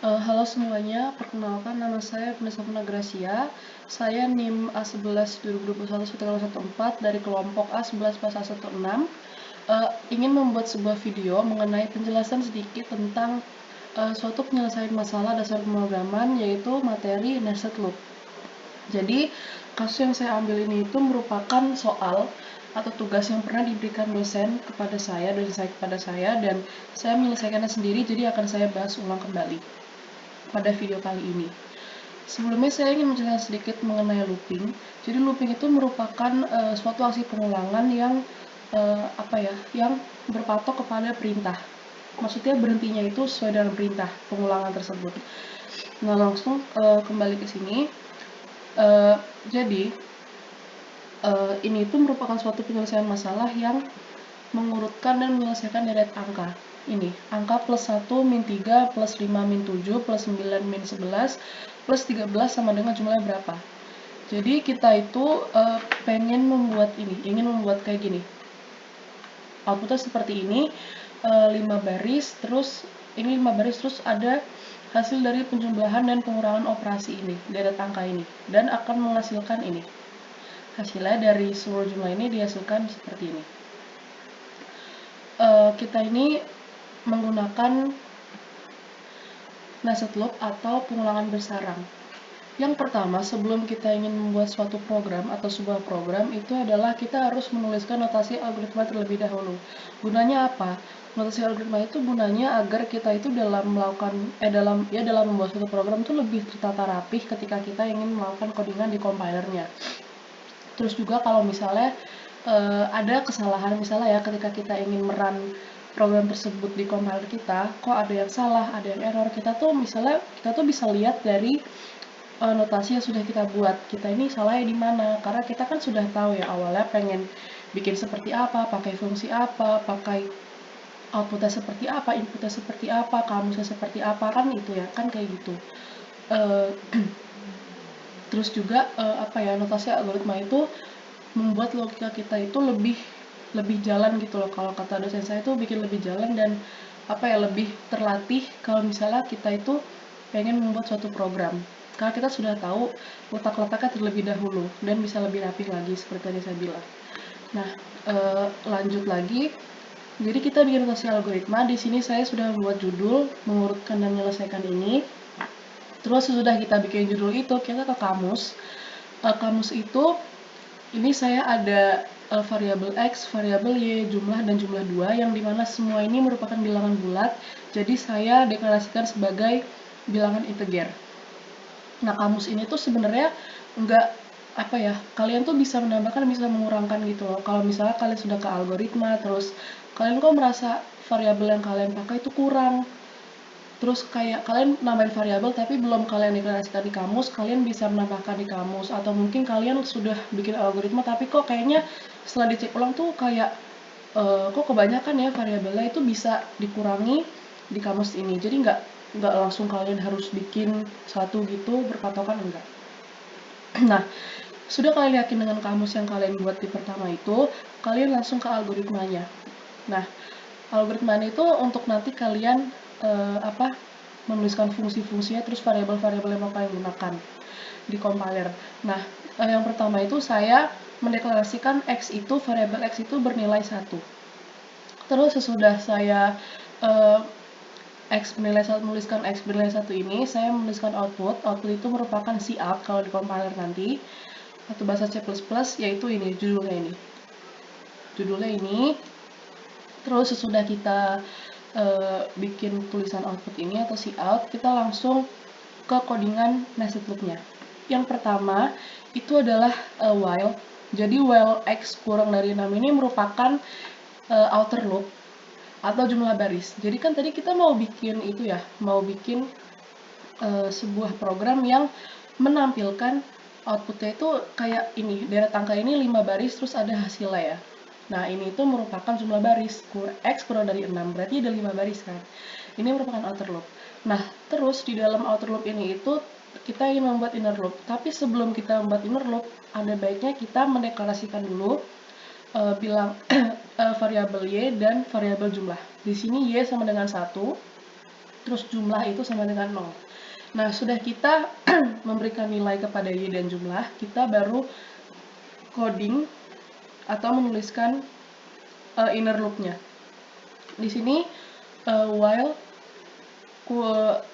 Halo semuanya, perkenalkan nama saya Vanessa Gracia. Saya NIM A11 2021 dari kelompok A11 pas A16. Ingin membuat sebuah video mengenai penjelasan sedikit tentang suatu penyelesaian masalah dasar pemrograman, yaitu materi nested loop. Jadi, kasus yang saya ambil ini itu merupakan soal atau tugas yang pernah diberikan dosen kepada saya, dan saya menyelesaikannya sendiri, jadi akan saya bahas ulang kembali pada video kali ini. Sebelumnya saya ingin menjelaskan sedikit mengenai looping. Jadi looping itu merupakan suatu aksi pengulangan yang yang berpatok kepada perintah. Maksudnya berhentinya itu sesuai dengan perintah pengulangan tersebut. Nah, langsung kembali ke sini. Jadi ini itu merupakan suatu penyelesaian masalah yang mengurutkan dan menyelesaikan deret angka. Ini, angka plus 1, min 3, plus 5, min 7, plus 9, min 11, plus 13 sama dengan jumlahnya berapa. Jadi kita itu ingin membuat kayak gini. Outputnya seperti ini, 5 baris, terus ini 5 baris, terus ada hasil dari penjumlahan dan pengurangan operasi ini, deret angka ini, dan akan menghasilkan ini. Hasilnya dari seluruh jumlah ini dihasilkan seperti ini. Kita ini menggunakan nested loop atau pengulangan bersarang. Yang pertama, sebelum kita ingin membuat suatu program atau sebuah program, itu adalah kita harus menuliskan notasi algoritma terlebih dahulu. Gunanya apa? Notasi algoritma itu gunanya agar kita itu dalam membuat suatu program itu lebih tertata rapih ketika kita ingin melakukan codingan di compilernya. Terus juga kalau misalnya ada kesalahan, misalnya ya ketika kita ingin merun program tersebut di compiler kita, kok ada yang salah, ada yang error, kita tuh bisa lihat dari notasi yang sudah kita buat. Kita ini salahnya di mana? Karena kita kan sudah tahu ya awalnya pengen bikin seperti apa, pakai fungsi apa, pakai outputnya seperti apa, inputnya seperti apa, kamusnya seperti apa, kan itu ya, kan kayak gitu. Uh, Terus juga notasi algoritma itu membuat logika kita itu lebih jalan gitu loh. Kalau kata dosen saya itu bikin lebih jalan dan lebih terlatih kalau misalnya kita itu pengen membuat suatu program. Karena kita sudah tahu letak-letaknya terlebih dahulu dan bisa lebih rapi lagi seperti tadi saya bilang. Nah, lanjut lagi. Jadi kita bikin notasi algoritma. Di sini saya sudah membuat judul, mengurutkan dan menyelesaikan ini. Terus sesudah kita bikin judul itu, kita ke kamus. Kamus itu, ini saya ada variabel X, variabel Y, jumlah, dan jumlah 2, yang dimana semua ini merupakan bilangan bulat. Jadi saya deklarasikan sebagai bilangan integer. Nah, kamus ini tuh sebenarnya nggak kalian tuh bisa menambahkan, bisa mengurangkan gitu loh. Kalau misalnya kalian sudah ke algoritma, terus kalian kok merasa variabel yang kalian pakai itu kurang, terus kayak kalian nambahin variabel tapi belum kalian deklarasikan di kamus, kalian bisa menambahkan di kamus. Atau mungkin kalian sudah bikin algoritma tapi kok kayaknya setelah dicek ulang tuh kayak kok kebanyakan ya variabelnya, itu bisa dikurangi di kamus ini. Jadi nggak langsung kalian harus bikin satu gitu berpatokan, enggak. Nah, sudah kalian yakin dengan kamus yang kalian buat di pertama itu, kalian langsung ke algoritmanya. Nah, algoritmanya itu untuk nanti kalian menuliskan fungsi-fungsinya, terus variabel-variabel yang mau kalian gunakan di compiler. Nah, yang pertama itu saya mendeklarasikan variabel X itu bernilai 1. Terus sesudah saya menuliskan X bernilai 1 ini, saya menuliskan output. Output itu merupakan cout kalau di compiler nanti, atau bahasa C++, yaitu ini, judulnya ini. Terus sesudah kita bikin tulisan output ini atau cout, kita langsung ke codingan nested loop-nya. Yang pertama itu adalah while. Jadi while X kurang dari 6 ini merupakan outer loop atau jumlah baris. Jadi kan tadi kita mau bikin sebuah program yang menampilkan outputnya itu kayak ini, deret angka ini 5 baris terus ada hasilnya ya. Nah, ini itu merupakan jumlah baris, X kurang dari 6, berarti ada 5 baris kan. Ini merupakan outer loop. Nah, terus di dalam outer loop ini itu kita ingin membuat inner loop. Tapi sebelum kita membuat inner loop, ada baiknya kita mendeklarasikan dulu variabel Y dan variabel jumlah. Di sini Y sama dengan 1, terus jumlah itu sama dengan 0. Nah, sudah kita memberikan nilai kepada Y dan jumlah, kita baru coding atau menuliskan inner loop-nya. Di sini while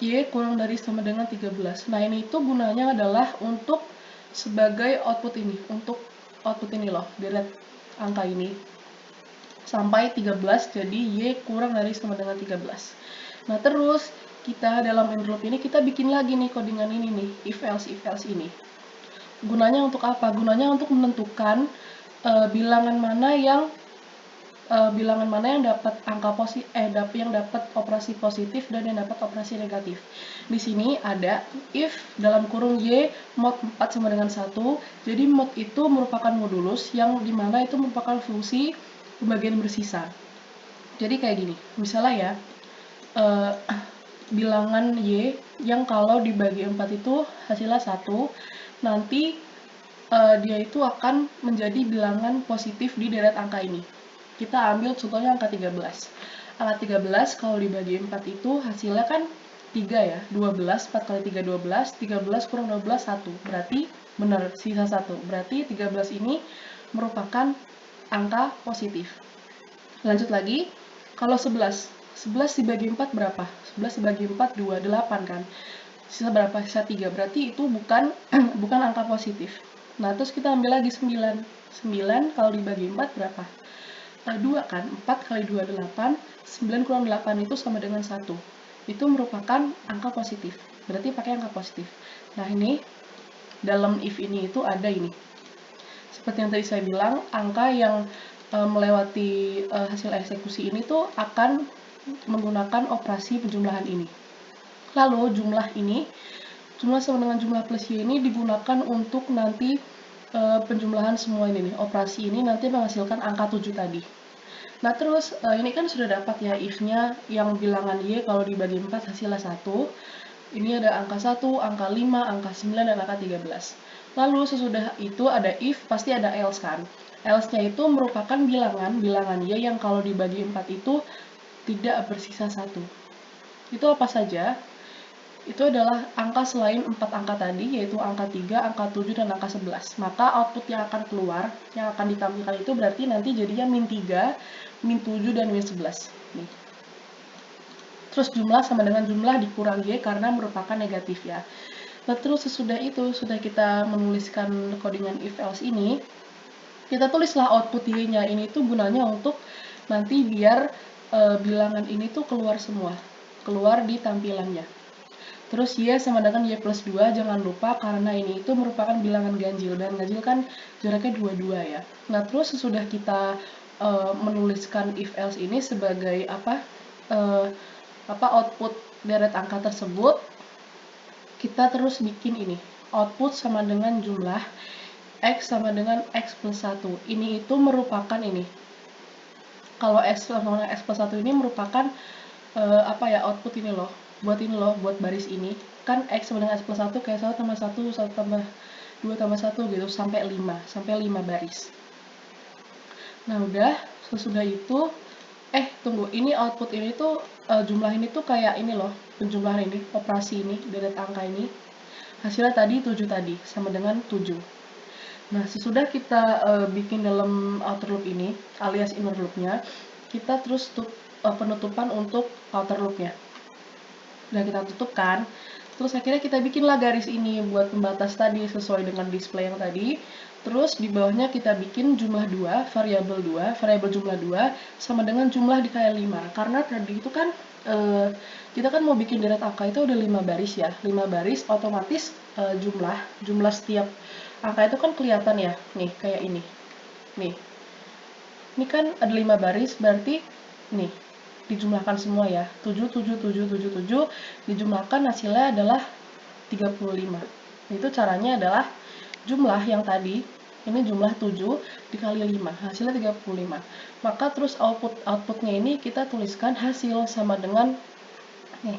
Y kurang dari sama dengan 13. Nah, ini itu gunanya adalah untuk sebagai output ini, untuk output ini loh, deret angka ini sampai 13, jadi Y kurang dari sama dengan 13. Nah, terus kita dalam inner loop ini kita bikin lagi nih codingan ini nih, if else ini. Gunanya untuk apa? Gunanya untuk menentukan bilangan mana yang dapat angka yang dapat operasi positif dan yang dapat operasi negatif. Di sini ada if dalam kurung Y mod 4 sama dengan 1. Jadi mod itu merupakan modulus yang dimana itu merupakan fungsi pembagian bersisa. Jadi kayak gini, misalnya ya, bilangan Y yang kalau dibagi 4 itu hasilnya 1, nanti dia itu akan menjadi bilangan positif di deret angka ini. Kita ambil contohnya angka 13. Angka 13 kalau dibagi 4 itu hasilnya kan 3 ya, 12, 4 kali 3, 12, 13 kurang 12, 1. Berarti benar, sisa 1. Berarti 13 ini merupakan angka positif. Lanjut lagi, kalau 11. 11 dibagi 4 berapa? 11 dibagi 4, 2, 8 kan? Sisa berapa? Sisa 3. Berarti itu bukan bukan angka positif. Nah, terus kita ambil lagi 9. 9 kalau dibagi 4 berapa? 2 kan? 4 kali 2, 8. 9 kurang 8 itu sama dengan 1. Itu merupakan angka positif. Berarti pakai angka positif. Nah, ini dalam if ini itu ada ini. Seperti yang tadi saya bilang, angka yang melewati hasil eksekusi ini tuh akan menggunakan operasi penjumlahan ini. Lalu jumlah sama dengan jumlah plus Y ini digunakan untuk nanti penjumlahan semua ini nih, operasi ini nanti menghasilkan angka 7 tadi. Nah, terus ini kan sudah dapat ya if-nya yang bilangan Y kalau dibagi 4 hasilnya 1. Ini ada angka 1, angka 5, angka 9, dan angka 13. Lalu sesudah itu ada if, pasti ada else kan. Else-nya itu merupakan bilangan Y yang kalau dibagi 4 itu tidak bersisa 1. Itu apa saja? Itu adalah angka selain 4 angka tadi, yaitu angka 3, angka 7, dan angka 11. Maka output yang akan keluar, yang akan ditampilkan itu berarti nanti jadinya min 3, min 7, dan min 11. Nih. Terus jumlah sama dengan jumlah dikurang Y karena merupakan negatif ya. Nah, terus sesudah itu, sudah kita menuliskan codingan if else ini, kita tulislah output Y-nya. Ini tuh gunanya untuk nanti biar bilangan ini tuh keluar semua, keluar di tampilannya. Terus Y sama dengan Y plus 2, jangan lupa karena ini itu merupakan bilangan ganjil, dan ganjil kan jaraknya 22 ya. Nah, terus sesudah kita menuliskan if else ini sebagai output deret angka tersebut, kita terus bikin ini, output sama dengan jumlah X sama dengan X plus 1. Ini itu merupakan ini, kalau X sama dengan X plus 1 ini merupakan output ini loh, buat baris ini kan X sama dengan X plus 1 kayak 1 tambah 1, 1 tambah 2 tambah 1 gitu sampai 5 baris. Nah, udah sesudah itu tunggu, ini output ini tuh jumlah ini tuh kayak ini loh, penjumlahan ini, operasi ini, deret angka ini hasilnya tadi 7 tadi sama dengan 7. Nah, sesudah kita bikin dalam outer loop ini alias inner loop-nya, kita terus penutupan untuk outer loop-nya. Udah kita tutup kan, terus akhirnya kita bikinlah garis ini buat pembatas tadi sesuai dengan display yang tadi. Terus di bawahnya kita bikin jumlah 2, variabel jumlah 2 sama dengan jumlah dikali 5. Karena tadi itu kan kita kan mau bikin deret angka itu udah 5 baris ya. 5 baris otomatis jumlah setiap angka itu kan kelihatan ya. Nih, kayak ini. Nih. Ini kan ada 5 baris, berarti nih dijumlahkan semua ya, 7, 7, 7, 7, 7, dijumlahkan hasilnya adalah 35. Itu caranya adalah jumlah yang tadi, ini jumlah 7 dikali 5, hasilnya 35. Maka terus outputnya ini kita tuliskan hasil sama dengan nih,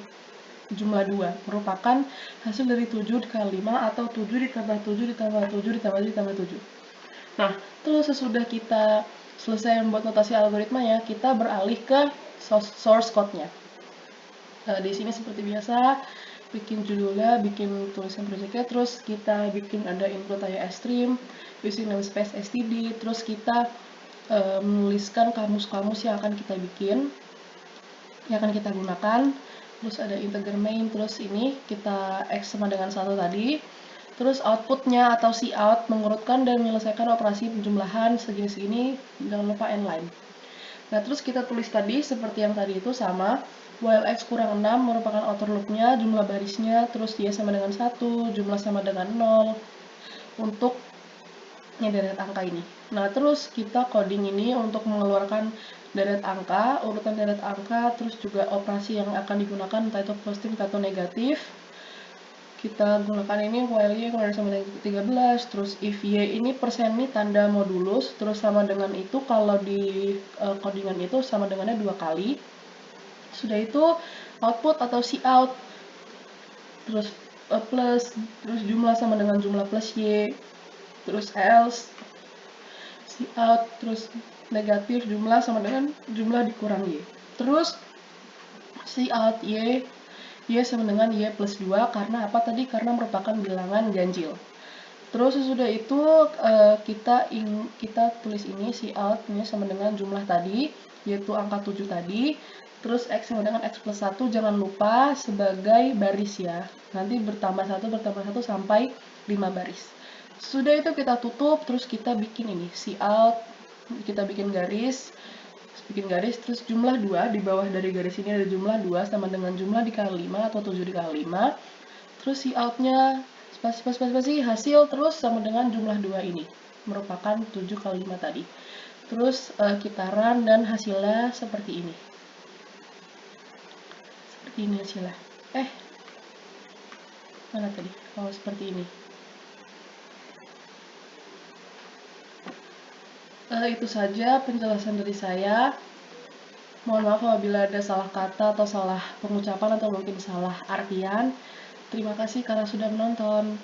jumlah 2, merupakan hasil dari 7 dikali 5 atau 7 ditambah 7 ditambah 7 ditambah 7 ditambah 7. Nah, terus sesudah kita selesai membuat notasi algoritmanya, kita beralih ke source code-nya. Di sini seperti biasa, bikin judulnya, bikin tulisan projectnya, terus kita bikin ada input IIS stream, using namespace std, terus kita menuliskan kamus-kamus yang akan kita bikin, yang akan kita gunakan, terus ada integer main, terus ini kita x sama dengan 1 tadi, terus outputnya atau cout mengurutkan dan menyelesaikan operasi penjumlahan segini-segini, jangan lupa endline. Nah, terus kita tulis tadi seperti yang tadi itu sama, while x kurang 6 merupakan outer loopnya, jumlah barisnya, terus dia sama dengan 1, jumlah sama dengan 0, untuk deret angka ini. Nah, terus kita coding ini untuk mengeluarkan deret angka, urutan deret angka, terus juga operasi yang akan digunakan, entah itu positif atau negatif. Kita gunakan ini while y kurang dari sama dengan 13, terus if y ini persen ini tanda modulus, terus sama dengan itu kalau di codingan itu sama dengannya 2 kali. Sudah itu output atau cout, terus plus, terus jumlah sama dengan jumlah plus y, terus else, cout, terus negatif jumlah sama dengan jumlah dikurang y. Terus cout y sama dengan y plus 2, karena apa tadi? Karena merupakan bilangan ganjil. Terus sesudah itu kita tulis ini cout ini sama dengan jumlah tadi, yaitu angka 7 tadi. Terus x sama dengan x plus 1, jangan lupa sebagai baris ya. Nanti bertambah 1 sampai 5 baris. Sudah itu kita tutup, terus kita bikin ini cout, kita bikin garis, terus jumlah 2, di bawah dari garis ini ada jumlah 2 sama dengan jumlah dikali 5 atau 7 dikali 5. Terus cout-nya spasi hasil terus sama dengan jumlah 2 ini, merupakan 7 kali 5 tadi. Terus kita run dan hasilnya seperti ini. Seperti ini hasilnya. Mana tadi? Oh, seperti ini. Itu saja penjelasan dari saya. Mohon maaf apabila ada salah kata atau salah pengucapan atau mungkin salah artian. Terima kasih karena sudah menonton.